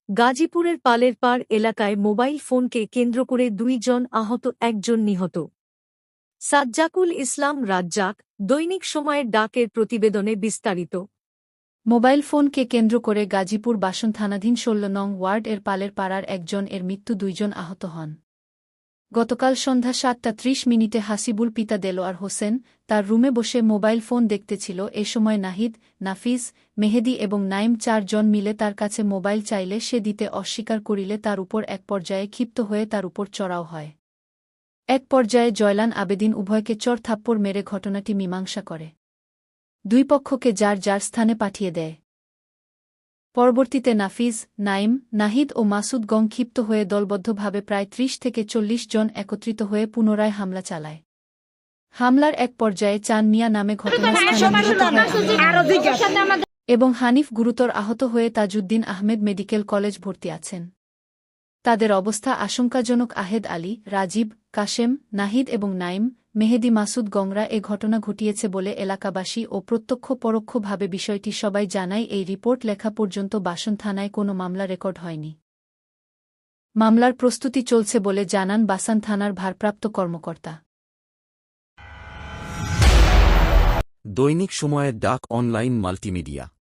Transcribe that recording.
গাজীপুরের পালেরপাড় এলাকায় মোবাইল ফোনকে কেন্দ্র করে ২ জন আহত, ১ জন নিহত। সাজ্জাকুল ইসলাম রাজ্জাক, দৈনিক সময়ের ডাকের প্রতিবেদনে বিস্তারিত। মোবাইল ফোনকে কেন্দ্র করে গাজীপুর বাসন থানাধীন ১৬ নং ওয়ার্ড এর পালেরপাড়ার ১ জন এর মৃত্যু, ২ জন আহত হন। গতকাল সন্ধ্যা ৭টা ৩০ হাসিবুল পিতা দেলোয়ার হোসেন তার রুমে বসে মোবাইল ফোন দেখতেছিল। এ সময় নাহিদ, নাফিস, মেহেদি এবং নাইম ৪ জন মিলে তার কাছে মোবাইল চাইলে সে দিতে অস্বীকার করিলে তার উপর এক পর্যায়ে ক্ষিপ্ত হয়ে তার উপর চড়াও হয়। এক পর্যায়ে জয়লান আবেদিন উভয়কে চড়-থাপ্পড় মেরে ঘটনাটি মীমাংসা করে। দুই পক্ষকে যার যার স্থানে পাঠিয়ে দেয়। পরবর্তীতে নাফিজ, নাইম, নাহিদ ও মাসুদ গং ক্ষিপ্ত হয়ে দলবদ্ধভাবে প্রায় ৩০ থেকে ৪০ জন একত্রিত হয়ে পুনরায় হামলা চালায়। হামলার এক পর্যায়ে চান মিয়া নামে ঘটনাস্থলে নিহত হয় এবং হানিফ গুরুতর আহত হয়ে তাজউদ্দিন আহমেদ মেডিকেল কলেজ ভর্তি আছেন। তাদের অবস্থা আশঙ্কাজনক। আহেদ আলী, রাজীব, কাশেম, নাহিদ এবং নাইম, মেহেদি, মাসুদ গংরা এ ঘটনা ঘটিয়েছে বলে এলাকাবাসী ও প্রত্যক্ষ-পরোক্ষভাবে বিষয়টি সবাই জানায়। এই রিপোর্ট লেখা পর্যন্ত বাসন থানায় কোনো মামলা রেকর্ড হয়নি। মামলার প্রস্তুতি চলছে বলে জানান বাসান থানার ভারপ্রাপ্ত কর্মকর্তা। দৈনিক সময়ের ডাক অনলাইন মাল্টিমিডিয়া।